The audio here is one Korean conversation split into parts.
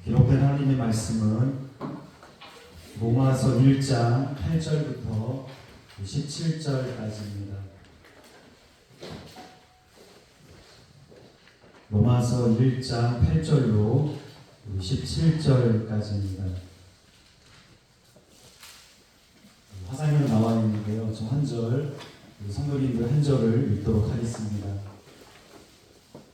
기록된 하나님의 말씀은 로마서 1장 8절부터 17절까지입니다. 로마서 1장 8절로 17절까지입니다. 화상으로 나와 있는데요. 저 한 절, 성도님들 한 절을 읽도록 하겠습니다.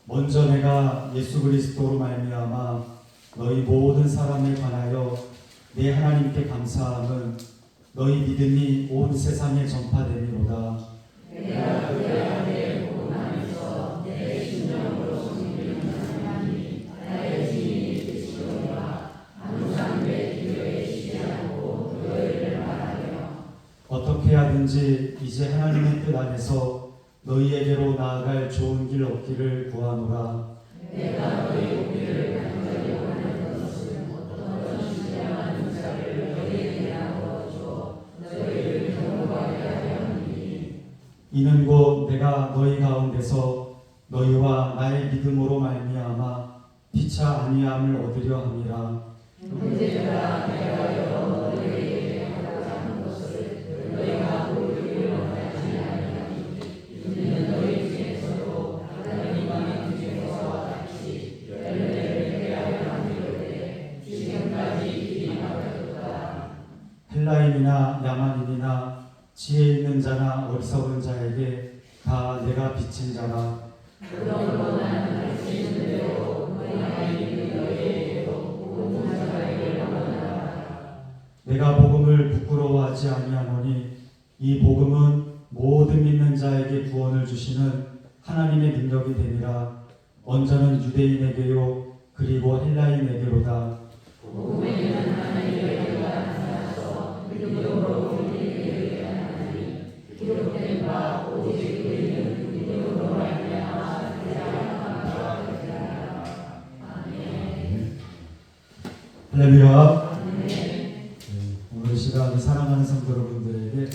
먼저 내가 예수 그리스도로 말미암아 너희 모든 사람에 관하여 내 하나님께 감사함은 너희 믿음이 온 세상에 전파되미로다. 내가 그 안에 본 안에서 내 심령으로 섬기는 하나님이 나의 주인이 되시오니와 항상 내 기도에 쉬지 않고 너희를 말하며 어떻게 하든지 이제 하나님의 뜻 안에서 너희에게로 나아갈 좋은 길 얻기를 구하노라. 내가 너희 오기를 간절히 원하는 것은 어떤 신령한 은사를 너희에게 나누어 주어 너희를 경고하게 하려 함이니 이는 곧 내가 너희 가운데서 너희와 나의 믿음으로 말미암아 피차 아니함을 얻으려 함이라. 문제가 내가 여러 너희에게 하고자 하는 것을 너희가 모르기를 원하지 아니하니 이는 너희 중에서도 하나님과 중에서와 같이 열매를 맺게 하려 함이로되 지금까지 길이 막혔도다. 헬라인이나 야만인이나 지혜 있는 자나 어리석은 자에게 다 내가 비친 자라. 그러므로 나는 할 수 있는 대로 너희에게 너희에게도 모든 자에게 원하노라. 내가 복음을 부끄러워하지 아니하노니 이 복음은 모든 믿는 자에게 구원을 주시는 하나님의 능력이 됨이라. 먼저는 유대인에게요 그리고 헬라인에게로다. 복음에는 하나님의 은혜가 나타나서 믿음으로 우리에게 하나니 기록된 바 오직 우리는 믿음으로 말미암아 회개하노라. 아멘. 할렐루야. 오늘 시간 사랑하는 성도 여러분들에게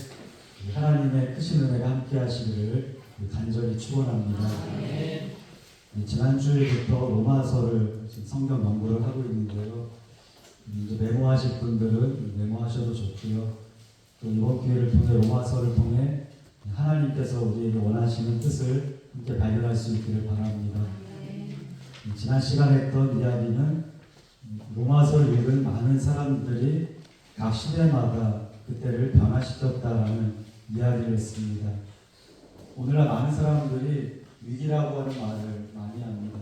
하나님의 크신 은혜가 함께 하시기를 간절히 축원합니다. 지난 주일부터 로마서를 지금 성경 연구를 하고 있는데요. 이제 메모하실 분들은 메모하셔도 좋고요. 또 이번 기회를 통해 로마서를 통해 하나님께서 우리에게 원하시는 뜻을 함께 발견할 수 있기를 바랍니다. 지난 시간에 했던 이야기는 로마서를 읽은 많은 사람들이 각 시대마다 그때를 변화시켰다라는 이야기를 했습니다. 오늘날 많은 사람들이 위기라고 하는 말을 많이 합니다.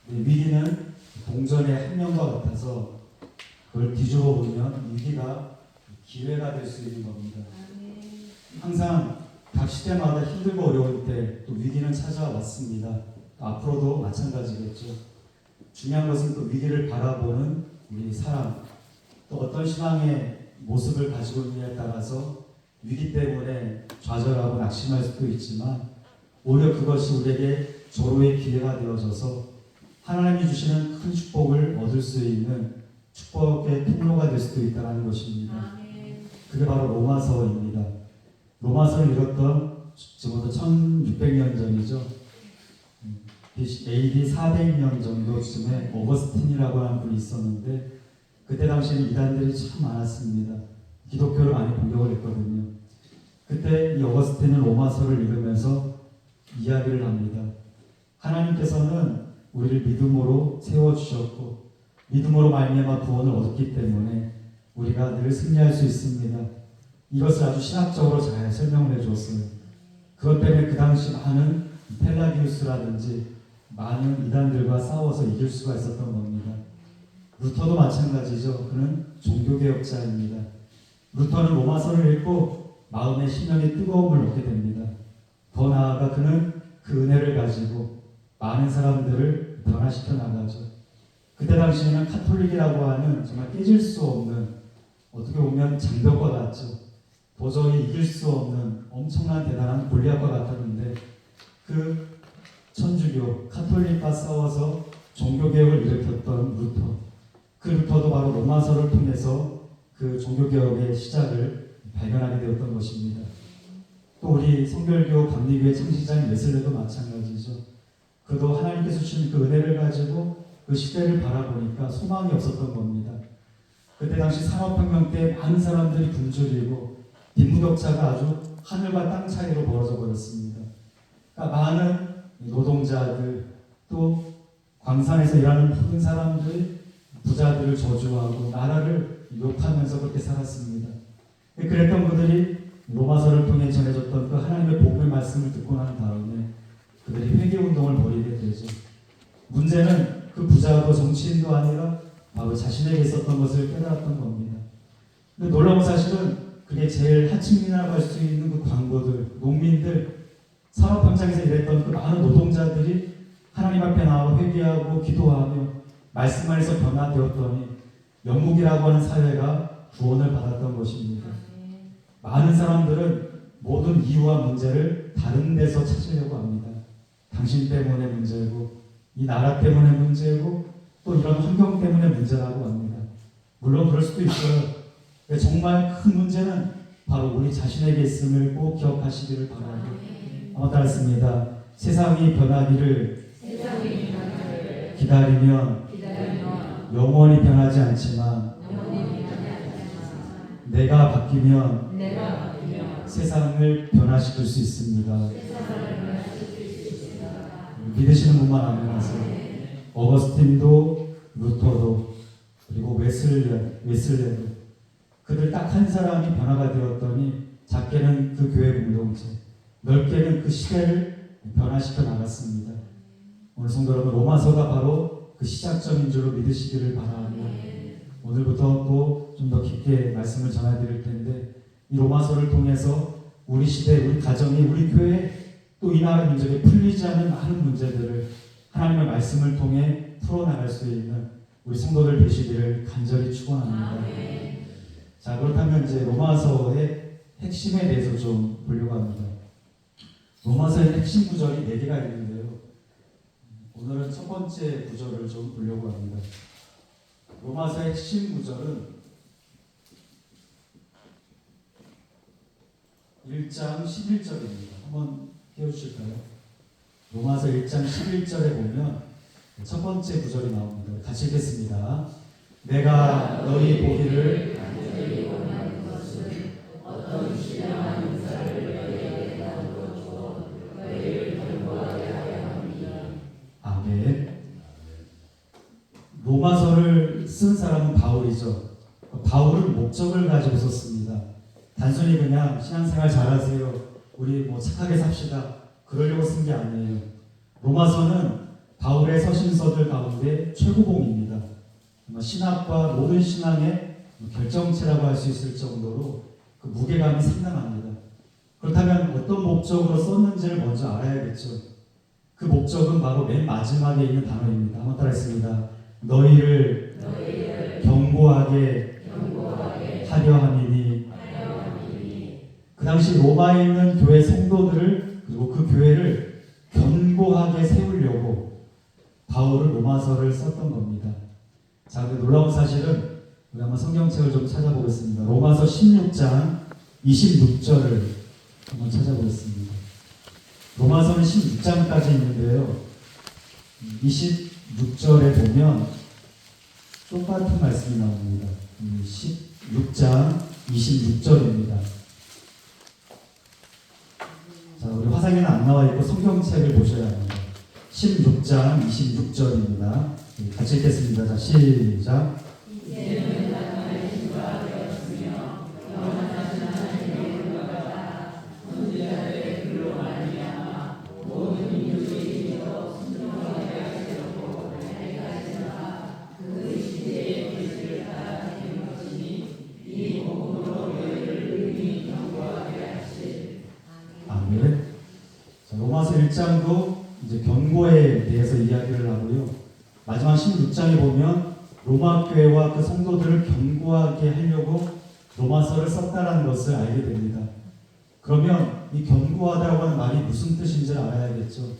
위기는 동전의 한 면과 같아서 그걸 뒤집어 보면 위기가 기회가 될 수 있는 겁니다. 항상 각 시대마다 힘들고 어려울 때 또 위기는 찾아왔습니다. 앞으로도 마찬가지겠죠. 중요한 것은 그 위기를 바라보는 우리 사람, 또 어떤 신앙의 모습을 가지고 있느냐에 따라서 위기 때문에 좌절하고 낙심할 수도 있지만 오히려 그것이 우리에게 조로의 기회가 되어져서 하나님이 주시는 큰 축복을 얻을 수 있는 축복의 통로가 될 수도 있다는 것입니다. 그게 바로 로마서입니다. 로마서를 읽었던 지금부터 1600년 전이죠. AD 400년 정도쯤에 어거스틴이라고 하는 분이 있었는데 그때 당시에는 이단들이 참 많았습니다. 기독교를 많이 공격을 했거든요. 그때 이 어거스틴은 로마서를 읽으면서 이야기를 합니다. 하나님께서는 우리를 믿음으로 세워주셨고 믿음으로 말미암아 구원을 얻었기 때문에 우리가 늘 승리할 수 있습니다. 이것을 아주 신학적으로 잘 설명을 해주었어요. 그것 때문에 그 당시 많은 펠라기우스라든지 많은 이단들과 싸워서 이길 수가 있었던 겁니다. 루터도 마찬가지죠. 그는 종교개혁자입니다. 루터는 로마서를 읽고 마음의 심령의 뜨거움을 얻게 됩니다. 더 나아가 그는 그 은혜를 가지고 많은 사람들을 변화시켜 나가죠. 그때 당시에는 카톨릭이라고 하는 정말 깨질 수 없는 어떻게 보면 장벽과 같죠. 도저히 이길 수 없는 엄청난 대단한 골리앗과 같았는데 그 천주교 카톨릭과 싸워서 종교개혁을 일으켰던 루터, 그 루터도 바로 로마서를 통해서 그 종교개혁의 시작을 발견하게 되었던 것입니다. 또 우리 성결교 감리교의 창시자인 웨슬레도 마찬가지죠. 그도 하나님께서 주신 그 은혜를 가지고 그 시대를 바라보니까 소망이 없었던 겁니다. 그때 당시 산업혁명 때 많은 사람들이 굶주리고 빈부격차가 아주 하늘과 땅 차이로 벌어져 버렸습니다. 그러니까 많은 노동자들 또 광산에서 일하는 모든 사람들이 부자들을 저주하고 나라를 욕하면서 그렇게 살았습니다. 그랬던 그들이 로마서를 통해 전해졌던 그 하나님의 복음의 말씀을 듣고 난 다음에 그들이 회개운동을 벌이게 되죠. 문제는 그 부자도 정치인도 아니라 바로 자신에게 있었던 것을 깨달았던 겁니다. 근데 놀라운 사실은 그게 제일 하층민이라고 할 수 있는 그 광부들, 농민들, 산업 현장에서 일했던 그 많은 노동자들이 하나님 앞에 나와 회개하고 기도하며 말씀 안에서 변화되었더니 영국이라고 하는 사회가 구원을 받았던 것입니다. 많은 사람들은 모든 이유와 문제를 다른 데서 찾으려고 합니다. 당신 때문에 문제고 이 나라 때문에 문제고 또 이런 환경 때문에 문제라고 합니다. 물론 그럴 수도 있어요. 정말 큰 문제는 바로 우리 자신에게 있음을 꼭 기억하시기를 바라고 아마 따랐습니다. 세상이 변하기를 기다리면 영원히 변하지 않지만 내가 바뀌면 세상을 변화시킬 수 있습니다. 믿으시는 분만 아멘하세요. 어거스틴도 루터도 그리고 웨슬레도 그들 딱 한 사람이 변화가 되었더니 작게는 그 교회 공동체, 넓게는 그 시대를 변화시켜 나갔습니다. 오늘 성도 여러분, 로마서가 바로 그 시작점인 줄로 믿으시기를 바라며 오늘부터 또 좀 더 깊게 말씀을 전해드릴 텐데 이 로마서를 통해서 우리 시대, 우리 가정이, 우리 교회 또 이 나라 민족에 풀리지 않는 많은 문제들을 하나님의 말씀을 통해 풀어나갈 수 있는 우리 성도들 되시기를 간절히 축원합니다. 자, 그렇다면 이제 로마서의 핵심에 대해서 좀 보려고 합니다. 로마서의 핵심 구절이 4개가 있는데요. 오늘은 첫 번째 구절을 좀 보려고 합니다. 로마서의 핵심 구절은 1장 11절입니다. 한번 띄워주실까요? 로마서 1장 11절에 보면 첫 번째 구절이 나옵니다. 같이 읽겠습니다. 내가 너희 보기를 어떤 신령한 은사를 너희에게 나누어 주어 너희를 견고하게 하려 합니다. 아멘. 로마서를 쓴 사람은 바울이죠. 바울은 목적을 가지고 썼습니다. 단순히 그냥 신앙생활 잘하세요, 우리 뭐 착하게 삽시다, 그러려고 쓴 게 아니에요. 로마서는 바울의 서신서들 가운데 최고봉입니다. 신학과 모든 신앙의 결정체라고 할 수 있을 정도로 그 무게감이 상당합니다. 그렇다면 어떤 목적으로 썼는지를 먼저 알아야겠죠. 그 목적은 바로 맨 마지막에 있는 단어입니다. 한번 따라했습니다. 너희를 경고하게 하려 함이니. 그 당시 로마에 있는 교회 성도들을 그리고 그 교회를 견고하게 세우려고 바울은 로마서를 썼던 겁니다. 자, 그 놀라운 사실은 우리 한번 성경책을 좀 찾아보겠습니다. 로마서 16장 26절을 한번 찾아보겠습니다. 로마서는 16장까지 있는데요. 26절에 보면 똑같은 말씀이 나옵니다. 16장 26절입니다. 자, 우리 화상에는 안 나와 있고 성경책을 보셔야 합니다. 16장 26절입니다. 같이 읽겠습니다. 자, 시작. 이제는 나의 신과 되었으며 영원한 하나님의 은혜가 선지자들의 글로 말미암아 모든 민족이 믿어 순종하게 하시려고 알까지나 그 시대의 계시를 따라 된 것이니 이 복음으로 너희를 능히 견고하게 하실. 아멘. 자, 로마서 1장도 이제 경고에 대해서 이야기를 하고요. 마지막 16장에 보면 로마 교회와 그 성도들을 경고하게 하려고 로마서를 썼다라는 것을 알게 됩니다. 그러면 이 경고하다라고 하는 말이 무슨 뜻인지를 알아야겠죠.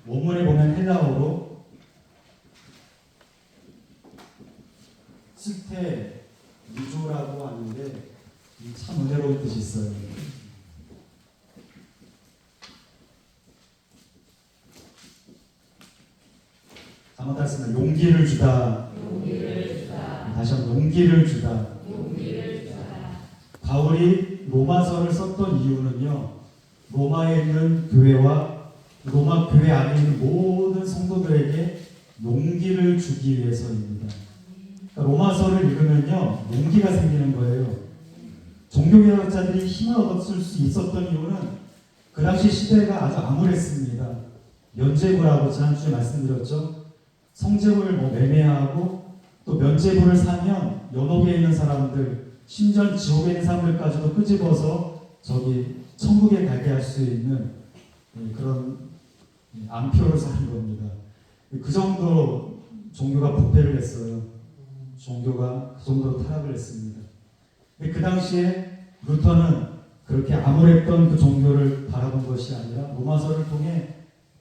원문에 보면 헬라어로 스테 미조라고 하는데 참 은혜로운 뜻이 있어요. 한번 따르겠습니다. 용기를 주다. 다시 한번 용기를 주다. 바울이 로마서를 썼던 이유는요, 로마에 있는 교회와 로마 교회 안에 있는 모든 성도들에게 용기를 주기 위해서입니다. 그러니까 로마서를 읽으면요, 용기가 생기는 거예요. 종교개혁자들이 힘을 얻었을 수 있었던 이유는 그 당시 시대가 아주 암울했습니다. 면죄부라고 지난주에 말씀드렸죠. 성재물을 매매하고 또 면죄부를 사면 연옥에 있는 사람들, 심지어 지옥에 있는 사람들까지도 끄집어서 저기 천국에 가게 할 수 있는 그런 암표를 사는 겁니다. 그 정도로 종교가 부패를 했어요. 종교가 그 정도로 타락을 했습니다. 그 당시에 루터는 그렇게 암울했던 그 종교를 바라본 것이 아니라 로마서를 통해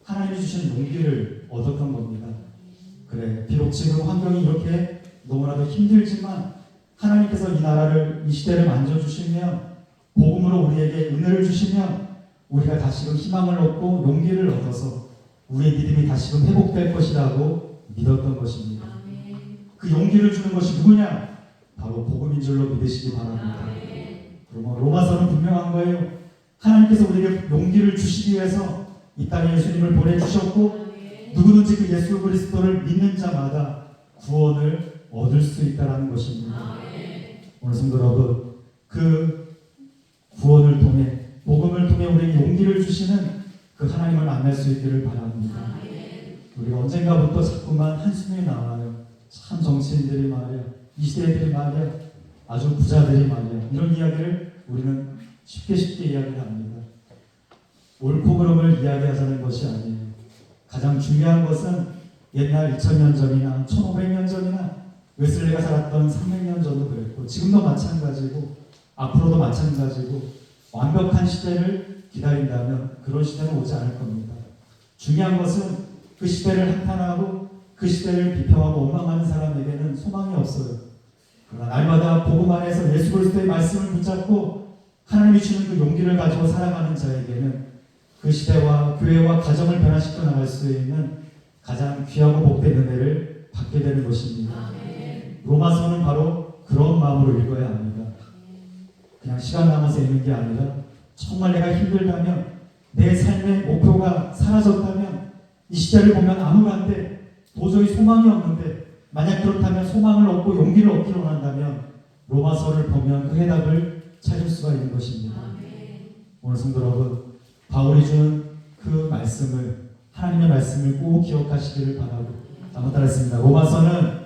하나님이 주신 용기를 얻었던 겁니다. 그래, 비록 지금 환경이 이렇게 너무나도 힘들지만 하나님께서 이 나라를, 이 시대를 만져주시면, 복음으로 우리에게 은혜를 주시면 우리가 다시금 희망을 얻고 용기를 얻어서 우리의 믿음이 다시금 회복될 것이라고 믿었던 것입니다. 그 용기를 주는 것이 누구냐? 바로 복음인 줄로 믿으시기 바랍니다. 로마서는 분명한 거예요. 하나님께서 우리에게 용기를 주시기 위해서 이 땅에 예수님을 보내주셨고, 누구든지 그 예수 그리스도를 믿는 자마다 구원을 얻을 수 있다는 것입니다. 오늘 성도 여러분, 그 구원을 통해, 복음을 통해 우리에게 용기를 주시는 그 하나님을 만날 수 있기를 바랍니다. 우리가 언젠가부터 자꾸만 한숨이 나와요. 참 정치인들이 말이야, 이 시대들이 말이야, 아주 부자들이 말이야, 이런 이야기를 우리는 쉽게 이야기를 합니다. 옳고 그름을 이야기하자는 것이 아니에요. 가장 중요한 것은 옛날 2000년 전이나 1500년 전이나 웨슬레가 살았던 300년 전도 그랬고, 지금도 마찬가지고 앞으로도 마찬가지고, 완벽한 시대를 기다린다면 그런 시대는 오지 않을 겁니다. 중요한 것은 그 시대를 한탄하고 그 시대를 비평하고 원망하는 사람에게는 소망이 없어요. 그러나 날마다 복음 안에서 예수 그리스도의 말씀을 붙잡고 하나님이 주는 그 용기를 가지고 살아가는 자에게는 그 시대와 교회와 가정을 변화시켜 나갈 수 있는 가장 귀하고 복된 은혜를 받게 되는 것입니다. 로마서는 바로 그런 마음으로 읽어야 합니다. 그냥 시간 남아서 읽는 게 아니라 정말 내가 힘들다면, 내 삶의 목표가 사라졌다면, 이 시대를 보면 암울한데 도저히 소망이 없는데, 만약 그렇다면 소망을 얻고 용기를 얻기를 원한다면 로마서를 보면 그 해답을 찾을 수가 있는 것입니다. 오늘 성도 여러분, 바울이 준 그 말씀을, 하나님의 말씀을 꼭 기억하시기를 바라고, 한번 따라했습니다. 로마서는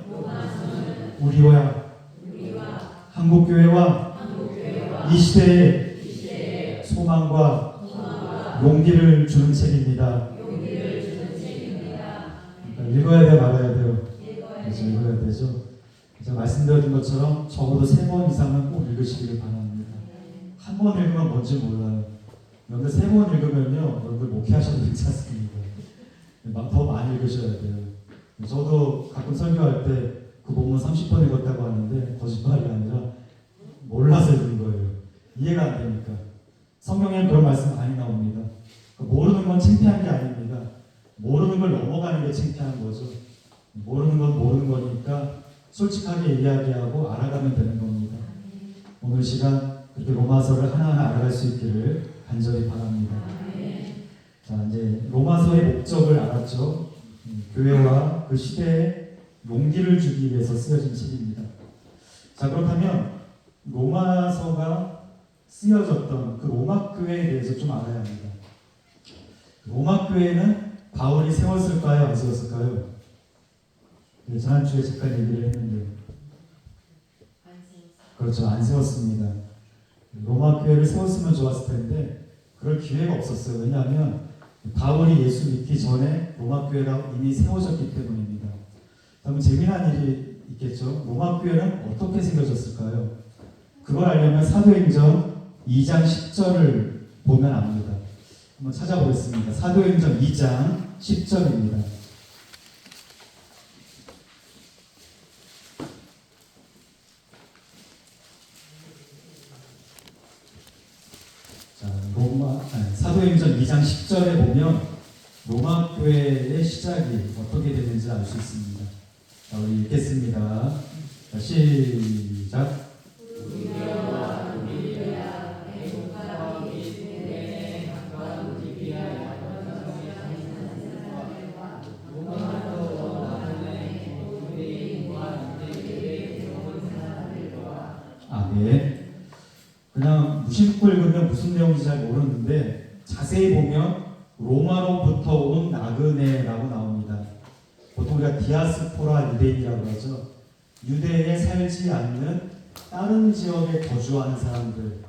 우리와 한국교회와 이 시대에 소망과 용기를 주는 책입니다. 그러니까 읽어야 돼요, 말아야 돼요? 그래서 읽어야 되죠. 제가 말씀드린 것처럼 적어도 3번 이상은 꼭 읽으시기를 바랍니다. 한 번 읽으면 뭔지 몰라요. 그런데 3번 읽으면요, 여러분들 목회하셔도 괜찮습니다. 더 많이 읽으셔야 돼요. 저도 가끔 설교할 때 그 본문 30번 읽었다고 하는데 거짓말이 아니라 몰라서 읽은 거예요. 이해가 안 되니까. 성경에는 그런 말씀 많이 나옵니다. 모르는 건 창피한 게 아닙니다. 모르는 걸 넘어가는 게 창피한 거죠. 모르는 건 모르는 거니까 솔직하게 이야기하고 알아가면 되는 겁니다. 오늘 시간 그렇게 로마서를 하나하나 알아갈 수 있기를 간절히 바랍니다. 자, 이제 로마서의 목적을 알았죠. 교회와 그 시대에 용기를 주기 위해서 쓰여진 책입니다. 자, 그렇다면 로마서가 쓰여졌던 그 로마 교회에 대해서 좀 알아야 합니다. 로마 교회는 바울이 세웠을까요? 안 세웠을까요? 네, 지난주에 잠깐 얘기를 했는데, 그렇죠, 안 세웠습니다. 로마 교회를 세웠으면 좋았을 텐데 그럴 기회가 없었어요. 왜냐하면 바울이 예수 믿기 전에 로마 교회가 이미 세워졌기 때문입니다. 그러면 재미난 일이 있겠죠. 로마 교회는 어떻게 생겨졌을까요? 그걸 알려면 사도행전 2장 10절을 보면 압니다. 한번 찾아보겠습니다. 사도행전 2장 10절입니다. 사도행전 2장 10절에 보면 로마 교회의 시작이 어떻게 되는지 알 수 있습니다. 자, 우리 읽겠습니다. 자, 시작. 네. 그냥 무심코 읽으면 무슨 내용인지 잘 모르는데 자세히 보면 로마로부터 온 나그네라고 나옵니다. 보통 우리가 디아스포라 유대인이라고 하죠. 유대에 살지 않는 다른 지역에 거주하는 사람들.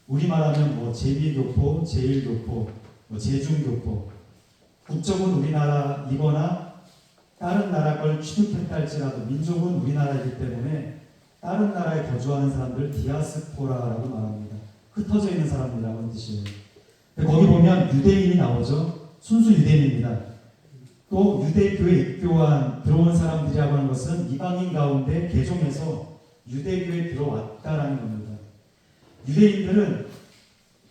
우리말하면 뭐 제비교포, 제일교포, 뭐 제중교포. 국적은 우리나라이거나 다른 나라 걸 취득했다 할지라도 민족은 우리나라이기 때문에 다른 나라에 거주하는 사람들 디아스포라라고 말합니다. 흩어져 있는 사람이라는 뜻이에요. 거기 보면 유대인이 나오죠. 순수 유대인입니다. 또 유대교에 입교한 들어온 사람들이라고 하는 것은 이방인 가운데 개종해서 유대교에 들어왔다라는 겁니다. 유대인들은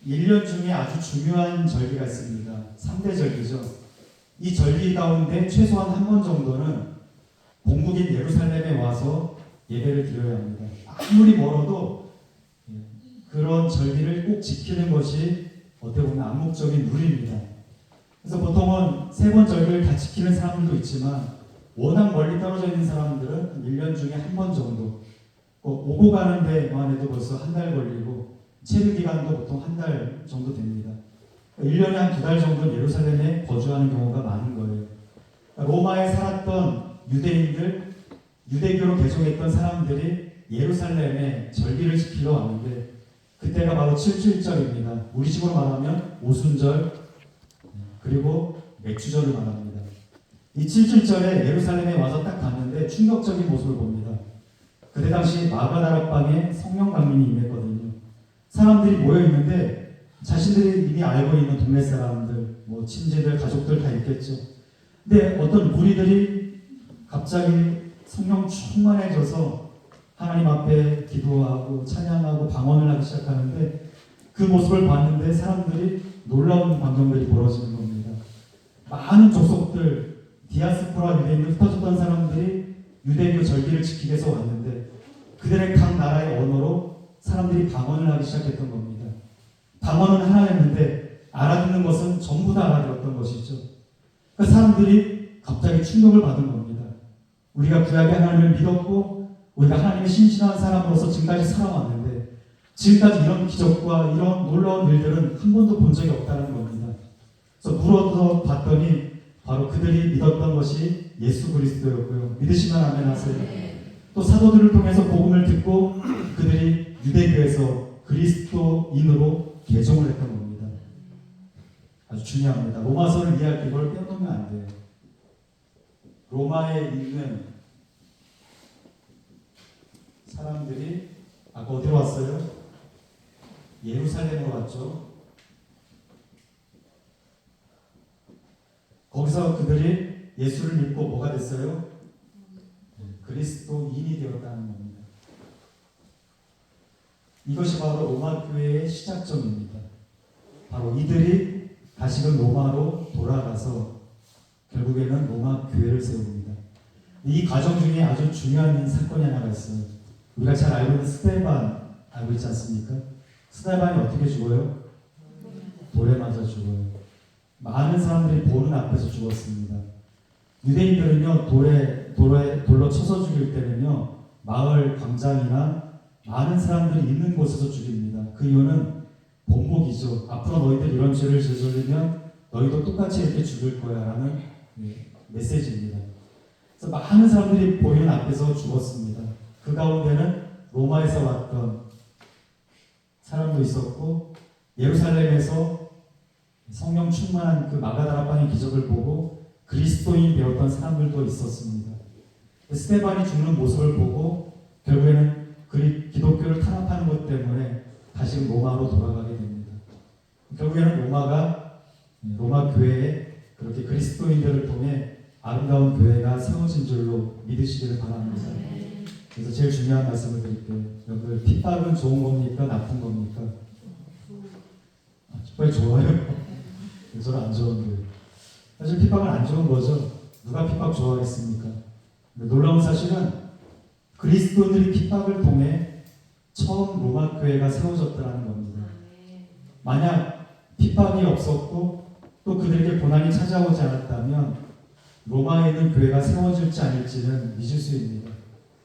1년 중에 아주 중요한 절기가 있습니다. 3대 절기죠. 이 절기 가운데 최소한 한 번 정도는 본국인 예루살렘에 와서 예배를 드려야 합니다. 아무리 멀어도 그런 절기를 꼭 지키는 것이 어떻게 보면 암묵적인 룰입니다. 그래서 보통은 3번 절기를 다 지키는 사람들도 있지만 워낙 멀리 떨어져 있는 사람들은 1년 중에 한 번 정도 오고 가는 데만 해도 벌써 한 달 걸리고 체류 기간도 보통 한 달 정도 됩니다. 1년에 한 2달 정도 예루살렘에 거주하는 경우가 많은 거예요. 로마에 살았던 유대인들 유대교로 개종했던 사람들이 예루살렘에 절기를 지키러 왔는데 그때가 바로 칠주일절입니다. 우리 식으로 말하면 오순절 그리고 맥주절을 말합니다. 이 칠주일절에 예루살렘에 와서 딱 봤는데 충격적인 모습을 봅니다. 그때 당시 마가다락방에 성령 강림이 임했거든요. 사람들이 모여 있는데 자신들이 이미 알고 있는 동네 사람들, 뭐 친지들, 가족들 다 있겠죠. 근데 어떤 무리들이 갑자기 성령 충만해져서 하나님 앞에 기도하고 찬양하고 방언을 하기 시작하는데 그 모습을 봤는데 사람들이 놀라운 광경들이 벌어지는 겁니다. 많은 족속들, 디아스포라 유대인들 흩어졌던 사람들이 유대교 절기를 지키기 위해서 왔는데 그들의 각 나라의 언어로 사람들이 방언을 하기 시작했던 겁니다. 방언은 하나였는데 알아듣는 것은 전부 다 알아들었던 것이죠. 그러니까 사람들이 갑자기 충격을 받은 겁니다. 우리가 구약의 하나님을 믿었고 우리가 하나님의 신실한 사람으로서 지금까지 살아왔는데 지금까지 이런 기적과 이런 놀라운 일들은 한 번도 본 적이 없다는 겁니다. 그래서 물어서 봤더니 바로 그들이 믿었던 것이 예수 그리스도였고요. 믿으시면 아멘 하세요. 또 사도들을 통해서 복음을 듣고 그들이 유대교에서 그리스도인으로 개종을 했던 겁니다. 아주 중요합니다. 로마서를 이해할 때 이걸 빼놓으면 안 돼요. 로마에 있는 사람들이 아까 어디로 왔어요? 예루살렘으로 왔죠. 거기서 그들이 예수를 믿고 뭐가 됐어요? 그리스도인이 되었다는 겁니다. 이것이 바로 로마 교회의 시작점입니다. 바로 이들이 다시금 로마로 돌아가서 결국에는 로마 교회를 세웁니다. 이 과정 중에 아주 중요한 사건이 하나가 있어요. 우리가 잘 알고 있는 스데반 알고 있지 않습니까? 스데반이 어떻게 죽어요? 돌에 맞아 죽어요. 많은 사람들이 보는 앞에서 죽었습니다. 유대인들은요 돌로 쳐서 죽일 때는요 마을 광장이나 많은 사람들이 있는 곳에서 죽입니다. 그 이유는 본보기죠. 앞으로 너희들 이런 죄를 저지르면 너희도 똑같이 이렇게 죽을 거야 라는 메시지입니다. 그래서 많은 사람들이 보이는 앞에서 죽었습니다. 그 가운데는 로마에서 왔던 사람도 있었고 예루살렘에서 성령 충만한 그 마가다락방의 기적을 보고 그리스도인이 되었던 사람들도 있었습니다. 스데반이 죽는 모습을 보고 결국에는 기독교를 탄압하는 것 때문에 다시 로마로 돌아가게 됩니다. 결국에는 로마 교회에 그렇게 그리스도인들을 통해 아름다운 교회가 세워진 줄로 믿으시기를 바랍니다. 그래서 제일 중요한 말씀을 드릴게요. 여러분들 핍박은 좋은 겁니까? 나쁜 겁니까? 핍박이 좋아요? 저는 안 좋은데 사실 핍박은 안 좋은 거죠. 누가 핍박 좋아하겠습니까? 놀라운 사실은 그리스도인들의 핍박을 통해 처음 로마 교회가 세워졌다는 겁니다. 만약 핍박이 없었고 또 그들에게 고난이 찾아오지 않았다면 로마에 있는 교회가 세워질지 아닐지는 미지수입니다.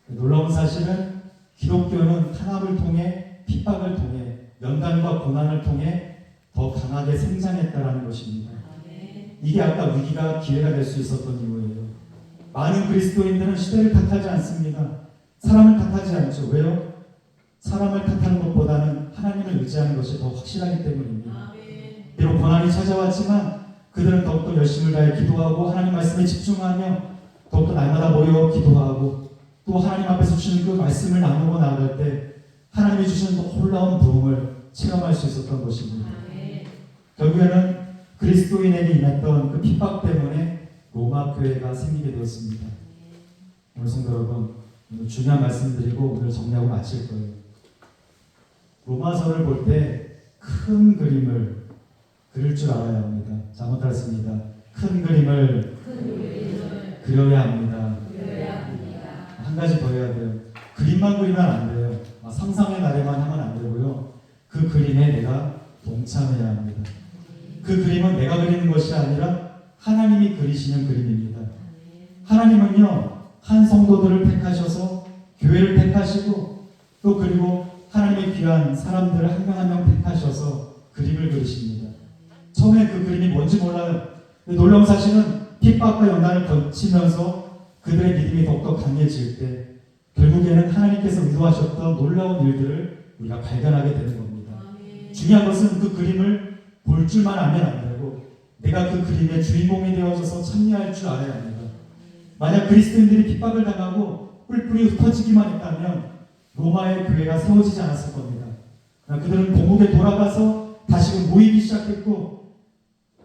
놀라운 사실은 기독교는 탄압을 통해 핍박을 통해 연단과 고난을 통해 더 강하게 성장했다는 것입니다. 이게 아까 위기가 기회가 될 수 있었던 이유예요. 많은 그리스도인들은 시대를 탓하지 않습니다. 사람을 탓하지 않죠. 왜요? 사람을 탓하는 것보다는 하나님을 의지하는 것이 더 확실하기 때문입니다. 비록 고난이 찾아왔지만 그들은 더욱더 열심을 다해 기도하고 하나님 말씀에 집중하며 더욱더 날마다 모여 기도하고 또 하나님 앞에서 주시는 그 말씀을 나누고 나아갈 때 하나님이 주시는 놀라운 부흥을 체험할 수 있었던 것입니다. 결국에는 그리스도인에게 임했던 그 핍박 때문에 로마 교회가 생기게 되었습니다. 오늘 성도 여러분, 오늘 중요한 말씀드리고 오늘 정리하고 마칠 거예요. 로마서를 볼 때 큰 그림을 그릴 줄 알아야 합니다. 잘못했습니다. 큰 그림을 그려야 합니다. 한 가지 더 해야 돼요. 그림만 그리면 안 돼요. 상상의 나래만 하면 안 되고요. 그 그림에 내가 동참해야 합니다. 그 그림은 내가 그리는 것이 아니라 하나님이 그리시는 그림입니다. 하나님은요, 한 성도들을 택하셔서 교회를 택하시고 또 그리고 하나님의 귀한 사람들을 한 명 한 명 택하셔서 그림을 그리십니다. 처음에 그 그림이 뭔지 몰라요. 놀라운 사실은 핍박과 연단을 거치면서 그들의 믿음이 더욱더 강해질 때 결국에는 하나님께서 의도하셨던 놀라운 일들을 우리가 발견하게 되는 겁니다. 중요한 것은 그 그림을 볼 줄만 알면 안 되고 내가 그 그림의 주인공이 되어져서 참여할 줄 알아야 합니다. 만약 그리스도인들이 핍박을 당하고 뿔뿔이 흩어지기만 했다면 로마의 교회가 세워지지 않았을 겁니다. 그들은 본국에 돌아가서 다시금 모이기 시작했고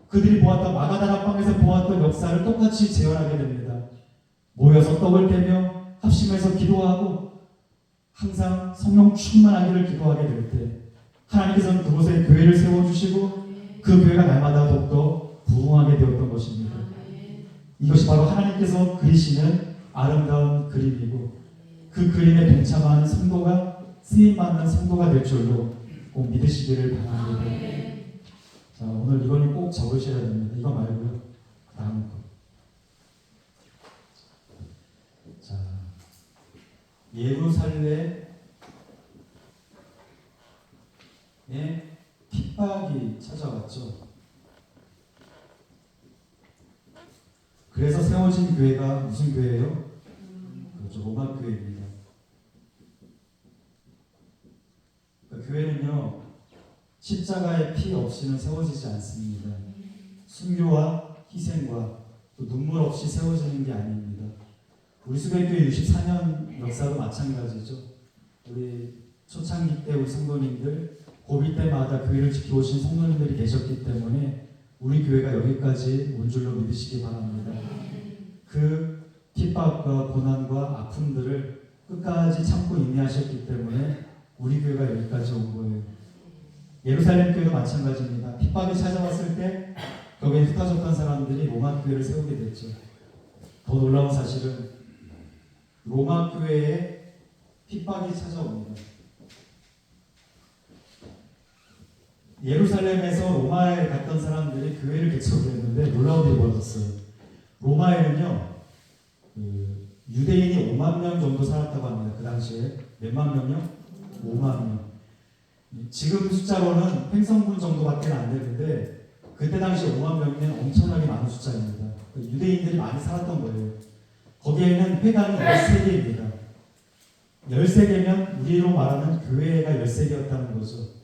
그들이 보았던 마가다라 방에서 보았던 역사를 똑같이 재현하게 됩니다. 모여서 떡을 떼며 합심해서 기도하고 항상 성령 충만하기를 기도하게 될 때 하나님께서는 그곳에 교회를 세워주시고 그 교회가 날마다 더욱더 부흥하게 되었던 것입니다. 이것이 바로 하나님께서 그리시는 아름다운 그림이고 그 그림에 동참하는 성도가 쓰임받는 성도가 될 줄로 꼭 믿으시기를 바랍니다. 자, 오늘 이거는 꼭 적으셔야 됩니다. 이거 말고요. 다음 거. 자, 예루살렘에 핍박이 찾아왔죠. 그래서 세워진 교회가 무슨 교회예요? 그렇죠. 로마 교회입니다. 그러니까 교회는요, 십자가의 피 없이는 세워지지 않습니다. 순교와 희생과 또 눈물 없이 세워지는 게 아닙니다. 우리 수백교회 64년 역사도 마찬가지죠. 우리 초창기 때 우리 성도님들, 고비 때마다 교회를 지켜오신 성도님들이 계셨기 때문에 우리 교회가 여기까지 온 줄로 믿으시기 바랍니다. 그 핍박과 고난과 아픔들을 끝까지 참고 인내하셨기 때문에 우리 교회가 여기까지 온 거예요. 예루살렘 교회도 마찬가지입니다. 핍박이 찾아왔을 때 거기에 흩어졌던 사람들이 로마 교회를 세우게 됐죠. 더 놀라운 사실은 로마 교회에 핍박이 찾아옵니다. 예루살렘에서 로마에 갔던 사람들이 교회를 개척을 했는데 놀라운 일이 벌어졌어요. 로마에는요, 유대인이 5만 명 정도 살았다고 합니다. 그 당시에 몇만 명이요? 5만 명. 지금 숫자로는 횡성군 정도밖에 안 되는데 그때 당시 5만 명이면 엄청나게 많은 숫자입니다. 유대인들이 많이 살았던 거예요. 거기에는 회당이 13개입니다. 13개면 우리로 말하는 교회가 13개였다는 거죠.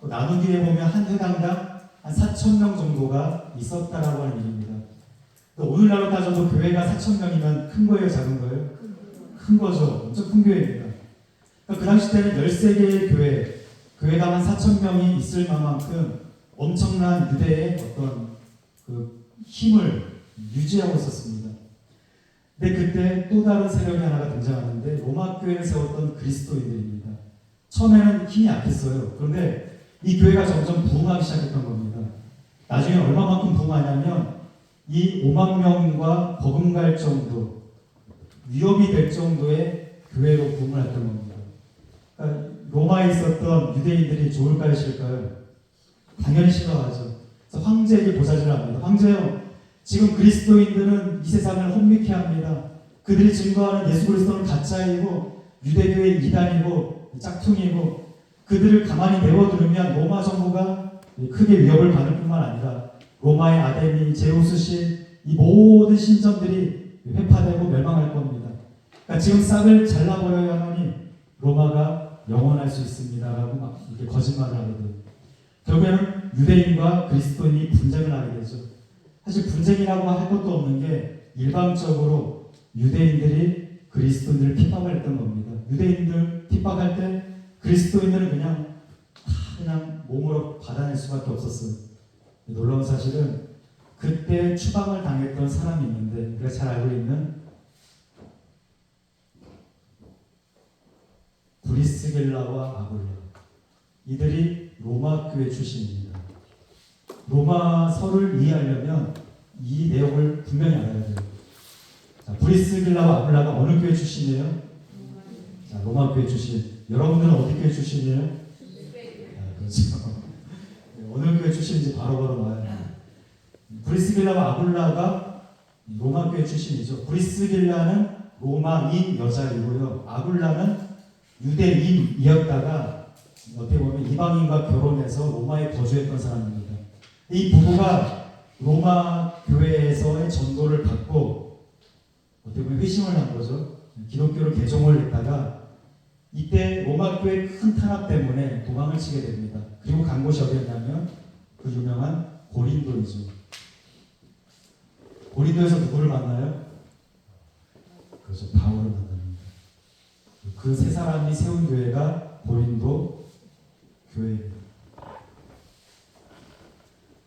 나누기에 보면 한 회당당 한 4,000명 정도가 있었다라고 하는 일입니다. 오늘날로 따져도 교회가 4,000명이면 큰 거예요, 작은 거예요? 큰 거죠. 엄청 큰 교회입니다. 그 당시 때는 13개의 교회당 한 4,000명이 있을 만큼 엄청난 유대의 어떤 그 힘을 유지하고 있었습니다. 근데 그때 또 다른 세력이 하나가 등장하는데 로마 교회를 세웠던 그리스도인들입니다. 처음에는 힘이 약했어요. 그런데 이 교회가 점점 부흥하기 시작했던 겁니다. 나중에 얼마만큼 부흥하냐면 이 5만 명과 버금갈 정도 위협이 될 정도의 교회로 부흥을 했던 겁니다. 그러니까 로마에 있었던 유대인들이 좋을까요, 싫을까요? 당연히 싫어하죠. 그래서 황제에게 보자질을 합니다. 황제요, 지금 그리스도인들은 이 세상을 혼미케 합니다. 그들이 증거하는 예수 그리스도는 가짜이고 유대교의 이단이고 짝퉁이고, 그들을 가만히 내버두면 로마 정부가 크게 위협을 받을 뿐만 아니라 로마의 아데미, 제우스 신, 이 모든 신전들이 회파되고 멸망할 겁니다. 그러니까 지금 싹을 잘라버려야만이 로마가 영원할 수 있습니다라고 막 이렇게 거짓말을 하거든요. 결국에는 유대인과 그리스도인이 분쟁을 하게 되죠. 사실 분쟁이라고 할 것도 없는 게 일방적으로 유대인들이 그리스도인들을 핍박을 했던 겁니다. 유대인들 핍박할 때 그리스도인들은 그냥 몸으로 받아낼 수밖에 없었어요. 놀라운 사실은 그때 추방을 당했던 사람이 있는데, 우리가 잘 알고 있는 브리스길라와 아굴라, 이들이 로마 교회 출신입니다. 로마서를 이해하려면 이 내용을 분명히 알아야 돼요. 자, 브리스길라와 아굴라가 어느 교회 출신이에요? 자, 로마 교회 출신. 여러분들은 어디 교회 출신이에요? 그렇죠. 어느 교회 출신인지 바로바로 나와요. 브리스길라와 아굴라가 로마 교회 출신이죠. 브리스길라는 로마인 여자이고요. 아굴라는 유대인이었다가 어떻게 보면 이방인과 결혼해서 로마에 거주했던 사람입니다. 이 부부가 로마 교회에서의 전도를 받고 어떻게 보면 회심을 한 거죠. 기독교로 개종을 했다가 이때 로마 교회 큰 탄압 때문에 도망을 치게 됩니다. 그리고 간 곳이 어디였냐면 그 유명한 고린도이죠. 고린도에서 누구를 만나요? 그래서 바울을 만납니다. 그 세 사람이 세운 교회가 고린도 교회입니다.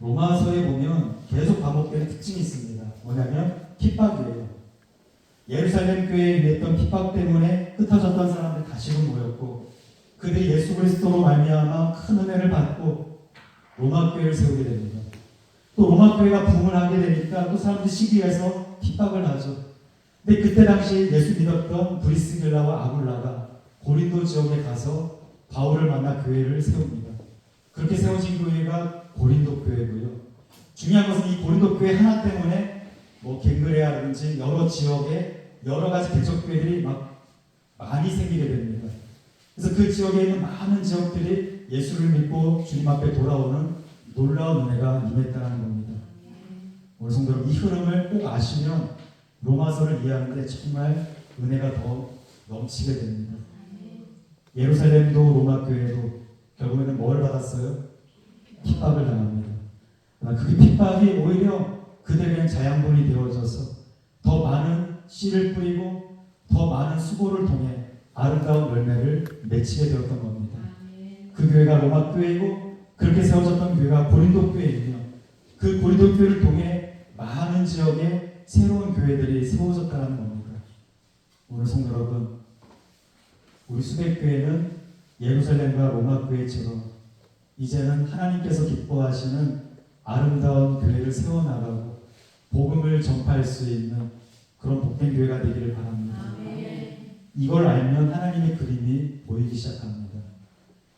로마서에 보면 계속 반복되는 특징이 있습니다. 뭐냐면 핍박이에요. 예루살렘 교회에 임했던 핍박 때문에 흩어졌던 사람들이 다시금 모였고, 그들이 예수 그리스도로 말미암아 큰 은혜를 받고 로마 교회를 세우게 됩니다. 또 로마 교회가 부흥을 하게 되니까 또 사람들이 시기해서 핍박을 하죠. 근데 그때 당시 예수 믿었던 브리스길라와 아굴라가 고린도 지역에 가서 바울을 만나 교회를 세웁니다. 그렇게 세워진 교회가 고린도 교회고요. 중요한 것은 이 고린도 교회 하나 때문에 갱그레아라든지 여러 지역에 여러 가지 개척교회들이 막 많이 생기게 됩니다. 그래서 그 지역에 있는 많은 지역들이 예수를 믿고 주님 앞에 돌아오는 놀라운 은혜가 임했다는 겁니다. 오늘 성도 여러분, 이 흐름을 꼭 아시면 로마서를 이해하는데 정말 은혜가 더 넘치게 됩니다. 예루살렘도 로마 교회도 결국에는 뭘 받았어요? 핍박을 당합니다. 그 핍박이 오히려 그들에게는 자양분이 되어져서 더 많은 씨를 뿌리고 더 많은 수고를 통해 아름다운 열매를 맺히게 되었던 겁니다. 그 교회가 로마 교회이고 그렇게 세워졌던 교회가 고린도 교회이며, 그 고린도 교회를 통해 많은 지역에 새로운 교회들이 세워졌다는 겁니다. 오늘 성도 여러분, 우리 수백교회는 예루살렘과 로마 교회처럼 이제는 하나님께서 기뻐하시는 아름다운 교회를 세워나가고 복음을 전파할 수 있는 그런 복된 교회가 되기를 바랍니다. 이걸 알면 하나님의 그림이 보이기 시작합니다.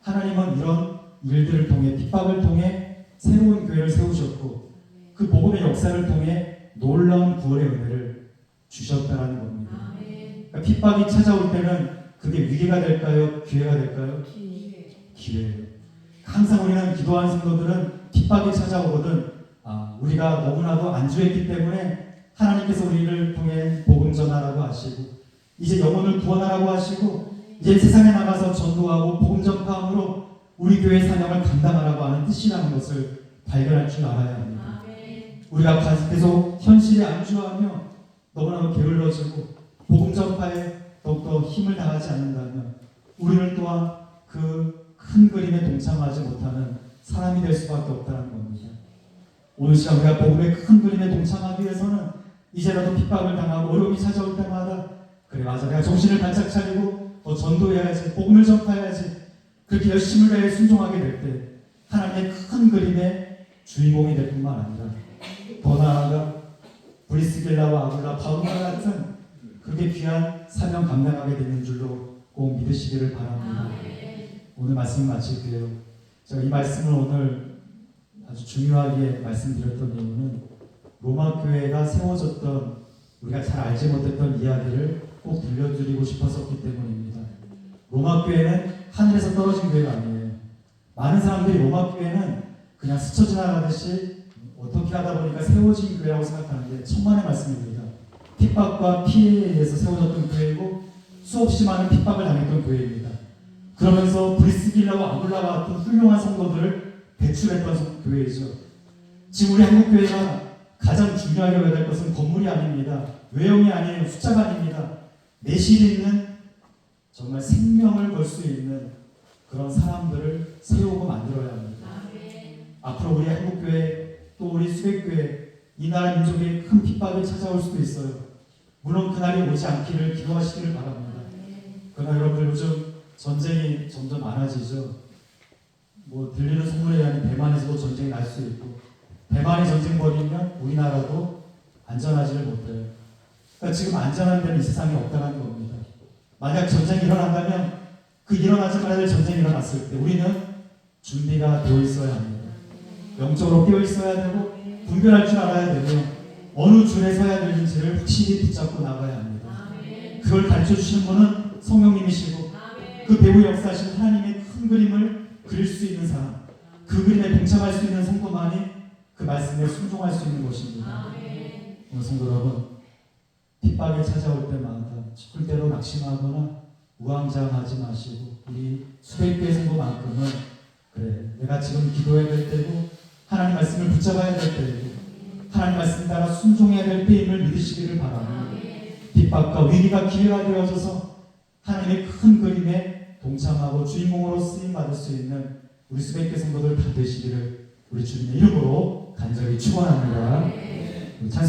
하나님은 이런 일들을 통해, 핍박을 통해 새로운 교회를 세우셨고 그 복음의 역사를 통해 놀라운 구원의 은혜를 주셨다는 겁니다. 그러니까 핍박이 찾아올 때는 그게 위기가 될까요? 기회가 될까요? 기회예요. 항상 우리는 기도하는 성도들은 핍박이 찾아오거든 우리가 너무나도 안주했기 때문에 하나님께서 우리를 통해 복음 전하라고 하시고 이제 영혼을 구원하라고 하시고 이제 세상에 나가서 전도하고 복음 전파함으로 우리 교회의 사명을 감당하라고 하는 뜻이라는 것을 발견할 줄 알아야 합니다. 우리가 계속 현실에 안주하며 너무나도 게을러지고 복음 전파에 더욱더 힘을 다하지 않는다면 우리는 또한 그 큰 그림에 동참하지 못하는 사람이 될 수밖에 없다는 겁니다. 오늘 시간 우리가 복음의 큰 그림에 동참하기 위해서는 이제라도 핍박을 당하고 어려움이 찾아올 때마다 그래 맞아 내가 정신을 바짝 차리고 더 전도해야지, 복음을 전파해야지, 그렇게 열심을 다해 순종하게 될 때 하나님의 큰 그림의 주인공이 될 뿐만 아니라 더 나아가 브리스길라와 아굴라, 바울과 같은 그렇게 귀한 사명 감당하게 되는 줄로 꼭 믿으시기를 바랍니다. 오늘 말씀 마칠게요. 제가 이 말씀을 오늘 아주 중요하게 말씀드렸던 이유는 로마 교회가 세워졌던 우리가 잘 알지 못했던 이야기를 꼭 들려드리고 싶었었기 때문입니다. 로마 교회는 하늘에서 떨어진 교회가 아니에요. 많은 사람들이 로마 교회는 그냥 스쳐 지나가듯이 어떻게 하다 보니까 세워진 교회라고 생각하는데 천만의 말씀입니다. 핍박과 피해에 의해서 세워졌던 교회이고 수없이 많은 핍박을 당했던 교회입니다. 그러면서 브리스길라와 아굴라와 같은 훌륭한 성도들을 배출했던 교회이죠. 지금 우리 한국교회가 가장 중요하게 여겨야 될 것은 건물이 아닙니다. 외형이 아니에요. 숫자가 아닙니다. 내실 있는 정말 생명을 걸 수 있는 그런 사람들을 세우고 만들어야 합니다. 앞으로 우리 한국교회 또 우리 수백교회 이 나라 민족에 큰 핍박이 찾아올 수도 있어요. 물론 그날이 오지 않기를 기도하시기를 바랍니다. 그러나 여러분들 요즘 전쟁이 점점 많아지죠. 뭐 들리는 소문에 의하면 대만에서도 전쟁이 날 수 있고 대만이 전쟁 벌이면 우리나라도 안전하지를 못해요. 그러니까 지금 안전한 데는 이 세상에 없다는 겁니다. 만약 전쟁이 일어난다면 그 일어나지 말아야 될 전쟁이 일어났을 때 우리는 준비가 되어 있어야 합니다. 영적으로 깨어 있어야 되고 분별할 줄 알아야 되고 어느 줄에 서야 되는지를 확실히 붙잡고 나가야 합니다. 그걸 가르쳐 주시는 분은 성령님이시고 그 배후 역사하신 하나님의 큰 그림을 그릴 수 있는 사람, 그 그림에 동참할 수 있는 성도만이 그 말씀에 순종할 수 있는 것입니다. 오늘 성도 여러분, 핍박이 찾아올 때마다 싶을 대로 낙심하거나 우왕좌왕하지 마시고 우리 수백교회 성도만큼은 그래 내가 지금 기도해야 될 때고 하나님 말씀을 붙잡아야 될 때고 하나님 말씀 따라 순종해야 될 때임을 믿으시기를 바랍니다. 핍박과 위기가 기회가 되어져서 하나님의 큰 그림에 동참하고 주인공으로 쓰임받을 수 있는 우리 수백교회 성도들 다 되시기를 우리 주님의 이름으로 간절히 축원합니다.